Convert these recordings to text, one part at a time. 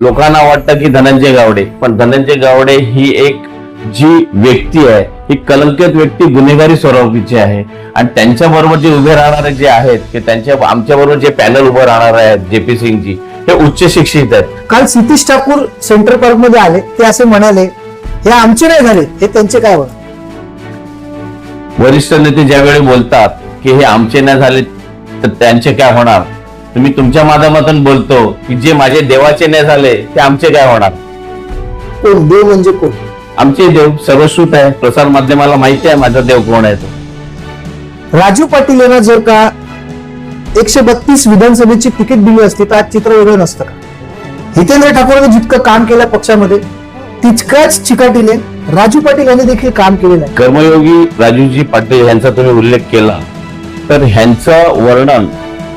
लोकांना वाटतं की धनंजय गावडे, पण धनंजय गावडे ही एक जी व्यक्ती आहे ही कलंकित व्यक्ती, गुन्हेगारी स्वरूपीची आहे. आणि त्यांच्या बरोबर जे उभे राहणारे जे आहेत की आमच्या बरोबर जे पॅनल उभं राहणार आहेत जेपी सिंगजी, हे उच्च शिक्षित आहेत. काल सितीश ठाकूर सेंट्रल पार्क मध्ये आले, ते असे म्हणाले हे आमचे नाही झाले, हे त्यांचे काय होणार? वरिष्ठ नेते ज्यावेळी बोलतात की हे आमचे नाही झाले तर त्यांचे काय होणार, तुम्ही तुमच्या माध्यमातून बोलतो की जे माझे देवाचे नाही झाले ते आमचे काय होणार. कोण देव म्हणजे कोण? आमचे देव सर्वश्रुत आहे, प्रसार माध्यमाला माहिती आहे माझा देव कोण आहे तो. राजू पाटील यांना जर का 132 विधानसभेची तिकीट दिली असती तर आज चित्र वेगळं नसतं का? हितेंद्र ठाकूरने जितकं काम केलं पक्षामध्ये तितक्याच चिकाटीने राजू पाटील यांनी देखील काम केलेलं आहे. कर्मयोगी राजूजी पाटील यांचा तुम्ही उल्लेख केला तर ह्यांचं वर्णन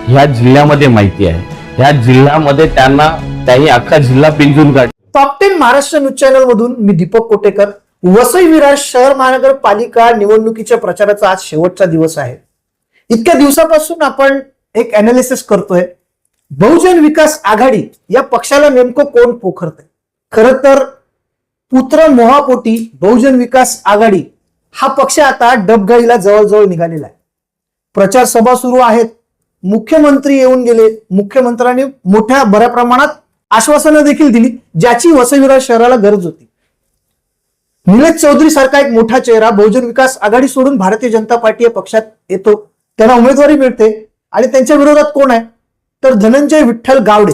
ह्या जिल्ह्यामध्ये माहिती आहे. ह्या जिल्ह्यामध्ये त्यांनी अख्खा जिल्हा पिंजून काढला. टॉप 10 महाराष्ट्र न्यूज चॅनल मधून मी दीपक कोटेकर. वसई विरार शहर महानगरपालिका निवडणुकीच्या प्रचाराचा आज शेवटचा दिवस आहे. इतक्या दिवसापासून आपण एक अनालिसिस करतोय, बहुजन विकास आघाडी या पक्षाला नेमकं कोण पोखरतंय. खरं तर पुत्र मोहापोटी बहुजन विकास आघाडी हा पक्ष आता डबघाईला जवळजवळ निघालेला आहे. प्रचार सभा सुरू आहेत, मुख्यमंत्री येऊन गेले, मुख्यमंत्र्यांनी बऱ्या प्रमाणात आश्वासनं देखील दिली ज्याची वसई विरार शहराला गरज होती. निलेश चौधरी सारखा एक मोठा चेहरा बहुजन विकास आघाडी सोडून भारतीय जनता पार्टी या पक्षात येतो, त्यांना उमेदवारी मिळते आणि त्यांच्या विरोधात कोण आहे तर धनंजय विठ्ठल गावडे.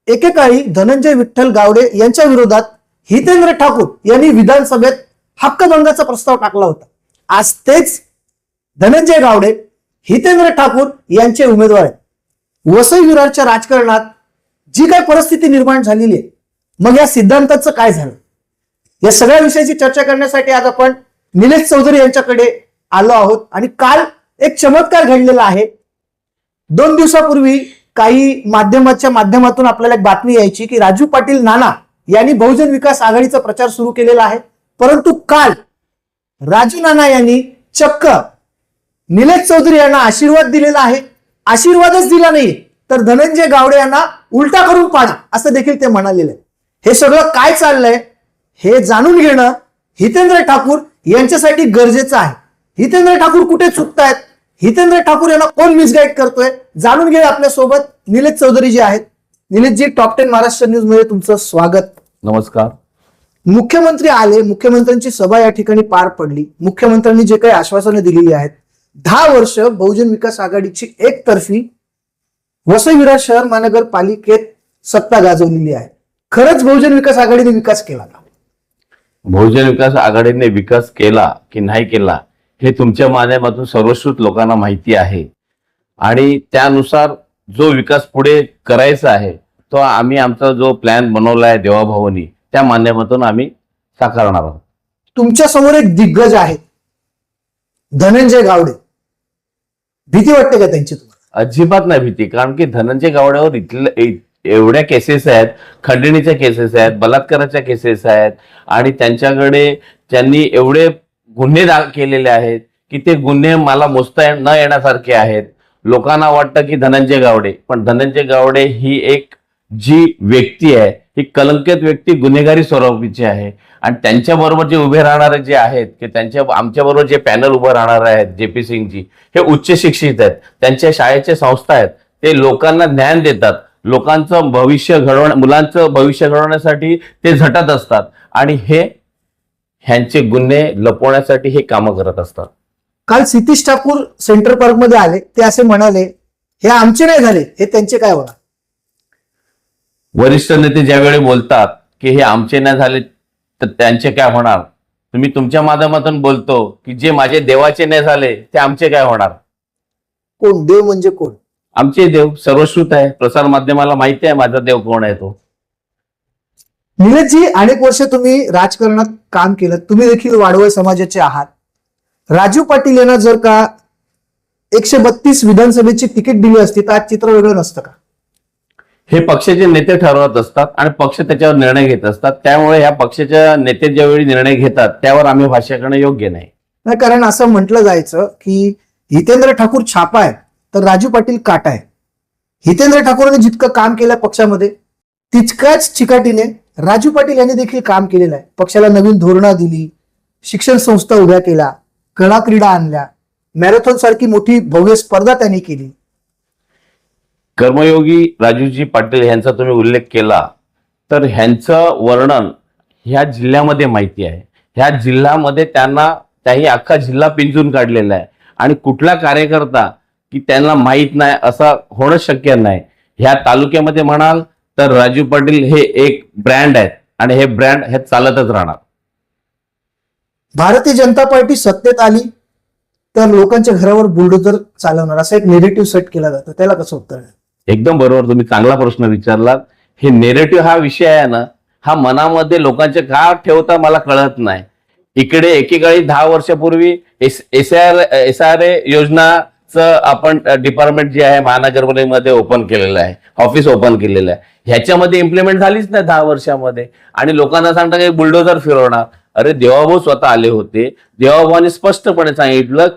एकेकाळी धनंजय विठ्ठल गावडे यांच्या विरोधात हितेंद्र ठाकूर यांनी विधानसभेत हक्कभंगाचा प्रस्ताव टाकला होता. आज तेच धनंजय गावडे हितेंद्र ठाकूर यांचे उमेदवार आहेत. वसई विरारच्या राजकारणात जी काय परिस्थिती निर्माण झालेली आहे, मग या सिद्धांताचं काय झालं, या सगळ्या विषयाची चर्चा करण्यासाठी आज आपण निलेश चौधरी यांच्याकडे आलो आहोत. आणि काल एक चमत्कार घडलेला आहे. 2 दिवसापूर्वी काही माध्यमाच्या माध्यमातून आपल्याला एक बातमी यायची की राजू पाटील नाना यांनी बहुजन विकास आघाडीचा प्रचार सुरू केलेला आहे. परंतु काल राजू नाना यांनी चक्क निलेश चौधरी यांना आशीर्वाद दिलेला आहे. आशीर्वादच दिला नाही तर धनंजय गावडे यांना उलटा करून पाडा असं देखील ते म्हणालेले. हे सगळं काय चाललंय हे जाणून घेणं हितेंद्र ठाकूर यांच्यासाठी गरजेचं आहे. हितेंद्र ठाकूर कुठे चुकतायत, हितेंद्र ठाकूर यांना कोण मिसगाईड करतोय, जाणून घे आपल्या सोबत निलेश चौधरी जे आहेत. निलेशजी, टॉप 10 महाराष्ट्र न्यूज मध्ये तुमचं स्वागत. नमस्कार. मुख्यमंत्री आले, मुख्यमंत्र्यांची सभा या ठिकाणी पार पडली. मुख्यमंत्र्यांनी जे काही आश्वासनं दिलेली आहेत, 10 वर्ष बहुजन विकास आघाडीची एकतर्फी वसई विरार शहर महानगरपालिकेत सत्ता गाजवलेली आहे. खरंच बहुजन विकास आघाडीने विकास केला का? बहुजन विकास आघाडीने विकास केला की नाही केला हे तुमच्या माध्यमातून सर्वश्रुत लोकांना माहिती आहे. आणि त्यानुसार जो विकास पुढे करायचा आहे तो आम्ही आमचा जो प्लॅन बनवला आहे देवाभावानी, त्या माध्यमातून आम्ही साकारणार आहोत. तुमच्या समोर एक दिग्गज आहेत, धनंजय गावडे. भीती वाटते का त्यांची तुम्हाला? अजिबात नाही भीती, कारण की धनंजय गावड्यावर एवढ्या केसेस आहेत, खंडणीच्या केसेस आहेत, बलात्काराच्या केसेस आहेत आणि त्यांनी एवढे गुन्हे केलेले आहेत की ते गुन्हे मला मोजता न येण्यासारखे आहेत. लोकांना वाटतं की धनंजय गावडे, पण धनंजय गावडे ही एक जी व्यक्ती आहे ही कलंकित व्यक्ती, गुन्हेगारी स्वरूपीची आहे. आणि त्यांच्या बरोबर जे उभे राहणारे जे आहेत की आमच्या बरोबर जे पॅनल उभं राहणार आहेत जेपी सिंगजी, हे उच्च शिक्षित आहेत, त्यांच्या शाळेचे संस्था आहेत, ते लोकांना ज्ञान देतात, लोकांचं भविष्य मुलांचं भविष्य घडवण्यासाठी ते झटत असतात आणि ह्यांचे गुन्हे लपवण्यासाठी हे कामं करत असतात. काल सितीश ठाकूर सेंट्रल पार्क मध्ये आले, ते असे म्हणाले हे आमचे नाही झाले, हे त्यांचे काय होणार? वरिष्ठ नेते ज्यावेळी बोलतात की हे आमचे नाही झाले तर त्यांचे काय होणार, तुम्ही तुमच्या माध्यमातून बोलतो की जे माझे देवाचे नाही झाले ते आमचे काय होणार. कोण देव म्हणजे कोण? आमचे देव सर्वश्रुत आहे, प्रसार माध्यमाला माहिती आहे माझा देव कोण आहे तो. निलेशजी, अनेक वर्ष तुम्ही राजकारणात काम केलं, तुम्ही देखील वाडवळ समाजाचे आहात. राजू पाटील यांना जर का 132 विधानसभेची तिकीट दिली असती तर आज चित्र वेगळं नसतं का? हे पक्षाचे नेते ठरवत असतात आणि पक्ष त्याच्यावर निर्णय घेत असतात. त्यामुळे ह्या पक्षाच्या नेते ज्यावेळी निर्णय घेतात त्यावर आम्ही भाष्य करणं योग्य नाही. कारण असं म्हटलं जायचं की हितेंद्र ठाकूर छापा आहे तर राजू पाटील काटा आहे. हितेंद्र ठाकूरने जितकं काम केलं पक्षामध्ये तितकाच चिकाटीने राजू पाटील यांनी देखील काम केलेलं आहे. पक्षाला नवीन धोरणं दिली, शिक्षण संस्था उभ्या केल्या, कला क्रीडा आणल्या, मॅरेथॉन सारखी मोठी भव्य स्पर्धा त्यांनी केली. कर्मयोगी राजूजी पाटील यांचा तुम्ही उल्लेख केला तर ह्यांचं वर्णन ह्या जिल्ह्यामध्ये माहिती आहे. ह्या जिल्ह्यामध्ये त्याही अख्खा जिल्हा पिंजून काढलेला आहे आणि कुठला कार्यकर्ता की त्यांना माहीत नाही असं होणं शक्य नाही. ह्या तालुक्यामध्ये म्हणाल तर राजू पाटील हे एक ब्रँड आहेत आणि हे ब्रँड हे चालतच राहणार. भारतीय जनता पार्टी सत्तेत आली तर लोकांच्या घरावर बुलडोजर चालवणार असा एक नेरेटिव्ह सेट केला जातो, त्याला कसं उत्तर आहे? एकदम बरोबर, तुम्ही चांगला प्रश्न विचारलात. हे नेरेटिव्ह हा विषय आहे ना, हा मनामध्ये लोकांचे का ठेवता मला कळत नाही. इकडे एकेकाळी 10 वर्षापूर्वी SRA योजनाचं आपण डिपार्टमेंट जे आहे महानगरपालिकेमध्ये ओपन केलेलं आहे, ऑफिस ओपन केलेलं आहे. ह्याच्यामध्ये इम्प्लिमेंट झालीच नाही 10 वर्षामध्ये आणि लोकांना सांगता की बुलडोजर फिरवणार. अरे देवाभाऊ स्वतः आले होते, देवाभाऊने स्पष्टपणे सांगितलं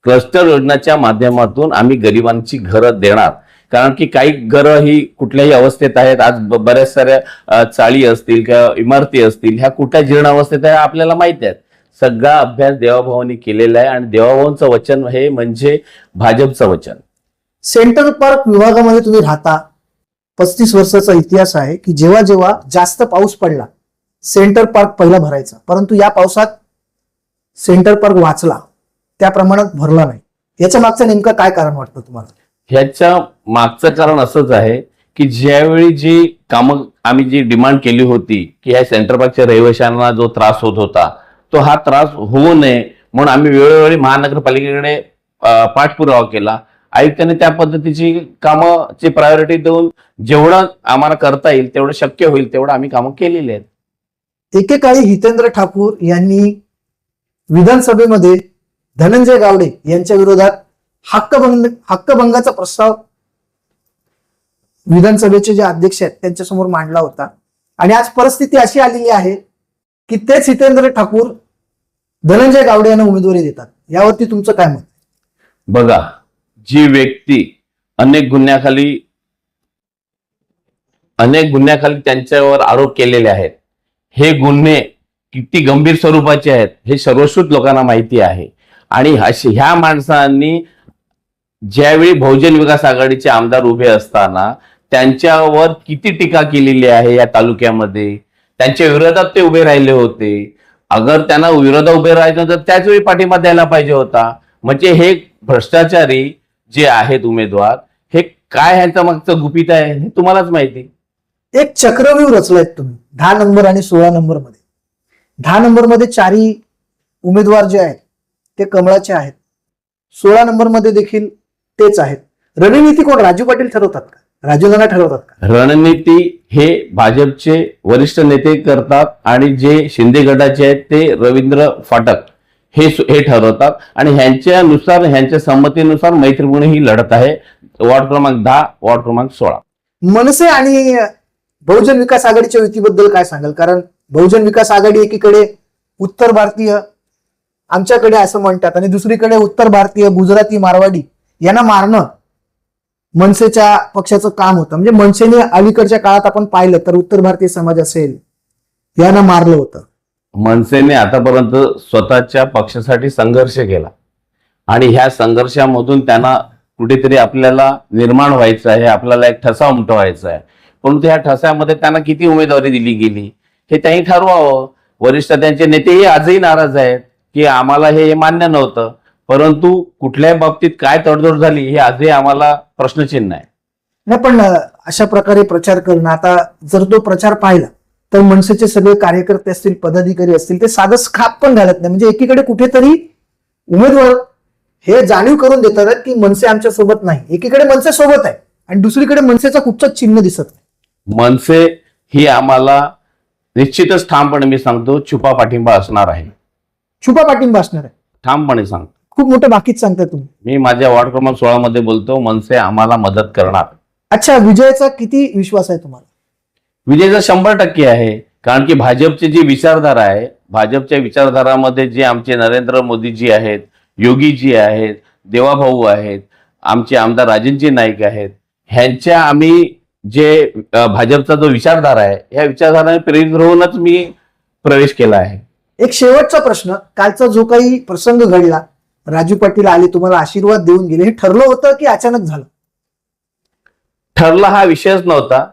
क्लस्टर योजनाच्या माध्यमातून आम्ही गरिबांची घरं देणार. कारण की काही घरं ही कुठल्याही अवस्थेत आहेत. आज बऱ्याच साऱ्या चाळी असतील किंवा इमारती असतील, ह्या कुठल्या जीर्ण अवस्थेत आहे आपल्याला माहिती आहे. सगळा अभ्यास देवाभाऊनी केलेला आहे आणि देवाभाऊंचं वचन हे म्हणजे भाजपचं वचन. सेंट्रल पार्क विभागामध्ये तुम्ही राहता, 35 वर्षाचा इतिहास आहे की जेव्हा जेव्हा जास्त पाऊस पडला सेंट्रल पार्क पहिला भरायचा, परंतु या पावसात सेंट्रल पार्क वाचला, त्या प्रमाणात भरला नाही. याच्या मागचं नेमकं काय कारण वाटतं तुम्हाला? ह्याच्या मागचं कारण असंच आहे की ज्यावेळी जी कामं आम्ही जी डिमांड केली होती की ह्या सेंट्रल पार्कच्या रहिवाशांना जो त्रास होत होता तो हा त्रास होऊ नये म्हणून आम्ही वेळोवेळी महानगरपालिकेकडे पाठपुरावा केला. आयुक्तांनी त्या पद्धतीची कामाची प्रायोरिटी देऊन जेवढं आम्हाला करता येईल तेवढं शक्य होईल तेवढं आम्ही कामं केलेली आहेत. एकेकाळी हितेंद्र ठाकूर यांनी विधानसभेमध्ये धनंजय गावडे यांच्या विरोधात हक्कभंगाचा प्रस्ताव विधानसभेचे जे अध्यक्ष आहेत त्यांच्यासमोर मांडला होता आणि आज परिस्थिती अशी आलेली आहे की तेच हितेंद्र ठाकूर धनंजय गावडे यांना उमेदवारी देतात. यावरती तुमचं काय मत? बघा, जी व्यक्ती अनेक गुन्ह्याखाली त्यांच्यावर आरोप केलेले आहेत, हे गुन्हे किती गंभीर स्वरूपाचे आहेत हे सर्वश्रुत लोकांना माहिती आहे. आणि ह्या माणसांनी ज्यावेळी बहुजन विकास आघाडीचे आमदार उभे असताना त्यांच्यावर किती टीका केलेली आहे या तालुक्यामध्ये, त्यांच्या विरोधात ते उभे राहिले होते. अगर त्यांना विरोधात उभे राहायचं तर त्याच वेळी पाठिंबा द्यायला पाहिजे होता. म्हणजे हे भ्रष्टाचारी जे आहेत उमेदवार, हे काय ह्यांच्या मागचं गुपित आहे हे तुम्हालाच माहिती. एक चक्रव्यूह रचलाय तुम्ही 10 नंबर आणि 16 नंबर मध्ये. 10 नंबर मध्ये चारही उमेदवार जे आहेत ते कमळाचे आहेत, 16 नंबर मध्ये देखील तेच आहेत. रणनीती कोण, राजू पाटील ठरवतात का, राजू नाना ठरवतात का? रणनीती हे भाजपचे वरिष्ठ नेते करतात आणि जे शिंदे गटाचे आहेत ते रवींद्र फाटक हे ठरवतात आणि ह्यांच्या संमतीनुसार मैत्रीपूर्ण ही लढत आहे. वॉर्ड क्रमांक 10, वॉर्ड क्रमांक 16. मनसे आणि बहुजन विकास आघाडीच्या युतीबद्दल काय सांगाल? कारण बहुजन विकास आघाडी एकीकडे उत्तर भारतीय आमच्याकडे असं म्हणतात आणि दुसरीकडे उत्तर भारतीय गुजराती मारवाडी यांना मारणं मनसेच्या पक्षाचं काम होतं. म्हणजे मनसेने अलीकडच्या काळात आपण पाहिलं तर उत्तर भारतीय समाज असेल यांना मारलं होतं. मनसेने आतापर्यंत स्वतःच्या पक्षासाठी संघर्ष केला आणि ह्या संघर्षामधून त्यांना कुठेतरी आपल्याला निर्माण व्हायचं आहे, आपल्याला एक ठसा उमटवायचा आहे. परंतु ह्या ठस्यामध्ये त्यांना किती उमेदवारी दिली गेली हे त्यांनी ठरवावं. वरिष्ठ त्यांचे नेतेही आजही नाराज आहेत की आम्हाला हे मान्य नव्हतं, परंतु कुठल्याही बाबतीत काय तडजोड झाली हे आजही आम्हाला प्रश्नचिन्ह आहे. नाही, पण अशा प्रकारे प्रचार करणं, आता जर तो प्रचार पाहिला तर मनसेचे सगळे कार्यकर्ते असतील, पदाधिकारी असतील, ते साधं खाप पण घालत नाही. म्हणजे एकीकडे कुठेतरी उमेदवार हे जाणीव करून देतात की मनसे आमच्या सोबत नाही, एकीकडे मनसे सोबत आहे आणि दुसरीकडे मनसेचा कुठचंच चिन्ह दिसत नाही. मनसे ही आम्हाला निश्चितच ठामपणे मी सांगतो छुपा पाठिंबा असणार आहे. छुपा पाठिंबा असणार आहे, ठामपणे सांगतो. खूप मोठं बाकीच सांगताय तुम्ही. मी माझ्या वॉर्ड क्रमांक 16 मध्ये बोलतो, मनसे आम्हाला मदत करणार. अच्छा, विजयाचा किती विश्वास आहे तुम्हाला? विजयाचा 100% आहे. कारण की भाजपची जी विचारधारा आहे, भाजपच्या विचारधारामध्ये जे आमचे नरेंद्र मोदीजी आहेत, योगीजी आहेत, देवाभाऊ आहेत, आमचे आमदार राजनजी नाईक आहेत, ह्यांच्या आम्ही जे भाजपचा जो विचारधारा आहे, या विचारधाराने प्रेरित होऊनच मी प्रवेश केला आहे. एक शेवटचा प्रश्न, कालचा जो काही प्रसंग घडला, राजू पाटील आले तुम्हाला आशीर्वाद देऊन गेले, हे ठरलं होतं की अचानक झालं? ठरला हा विषयच नव्हता,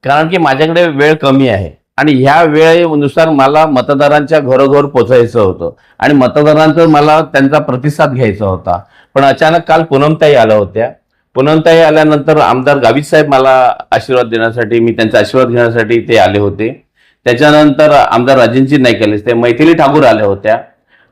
कारण की माझ्याकडे वेळ कमी आहे आणि ह्या वेळेनुसार मला मतदारांच्या घरोघर पोचायचं होतं आणि मतदारांचा मला त्यांचा प्रतिसाद घ्यायचा होता. पण अचानक काल पूनमताई आल्या होत्या. पूनमताई आल्यानंतर आमदार गावित साहेब मला आशीर्वाद देण्यासाठी, मी त्यांचा आशीर्वाद घेण्यासाठी ते आले होते. त्याच्यानंतर आमदार राजेंद्रजी नाईक आले, ते मैथिली ठाकूर आल्या होत्या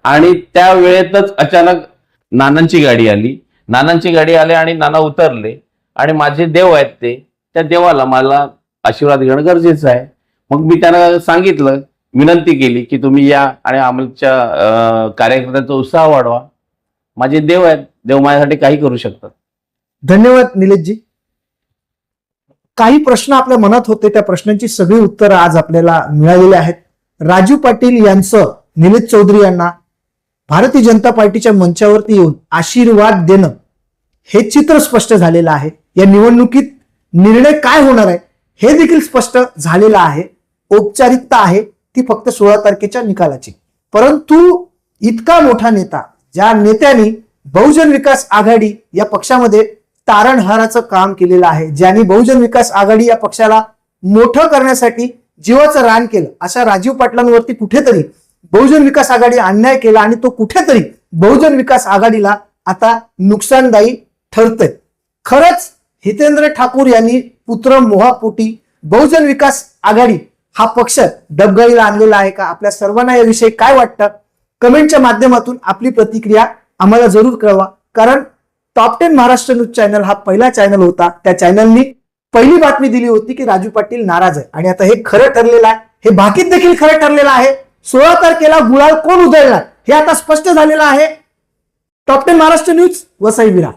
आणि त्या वेळेतच अचानक नानांची गाडी आली. नानांची गाडी आली आणि नाना उतरले आणि माझे देव आहेत ते, त्या देवाला मला आशीर्वाद घेणं गरजेचं आहे. मग मी त्यांना सांगितलं, विनंती केली की तुम्ही या आणि आमच्या कार्यकर्त्यांचा उत्साह वाढवा. माझे देव आहेत, देव माझ्यासाठी काही करू शकतात. धन्यवाद निलेशजी. काही प्रश्न आपल्या मनात होते, त्या प्रश्नांची सगळी उत्तरं आज आपल्याला मिळालेली आहेत. राजू पाटील यांचं निलेश चौधरी यांना भारतीय जनता पार्टीच्या मंचावरती येऊन आशीर्वाद देणं हे चित्र स्पष्ट झालेलं आहे. या निवडणुकीत निर्णय काय होणार आहे हे देखील स्पष्ट झालेलं आहे. औपचारिकता आहे ती फक्त 16 तारखेच्या निकालाची. परंतु इतका मोठा नेता, ज्या नेत्यांनी बहुजन विकास आघाडी या पक्षामध्ये तारणहाराचं काम केलेलं आहे, ज्यांनी बहुजन विकास आघाडी या पक्षाला मोठं करण्यासाठी जीवाचं रान केलं, अशा राजीव पाटलांवरती कुठेतरी बहुजन विकास आघाडी अन्याय केला आणि तो कुठेतरी बहुजन विकास आघाडीला आता नुकसानदायी ठरतंय. खरंच हितेंद्र ठाकूर यांनी पुत्र मोहापोटी बहुजन विकास आघाडी हा पक्ष डबघाईला आणलेला आहे का? आपल्या सर्वांना याविषयी काय वाटतं? कमेंटच्या माध्यमातून आपली प्रतिक्रिया आम्हाला जरूर कळवा. कारण टॉप 10 महाराष्ट्र न्यूज चॅनल हा पहिला चॅनल होता, त्या चॅनलनी पहिली बातमी दिली होती की राजू पाटील नाराज आहे आणि आता हे खरं ठरलेलं आहे. हे भाकीत देखील खरं ठरलेलं आहे. 16 तारखेला गुलाल कोण उधळणार हे आता स्पष्ट झालेलं आहे. Top 10 Maharashtra news, Vasai Virar.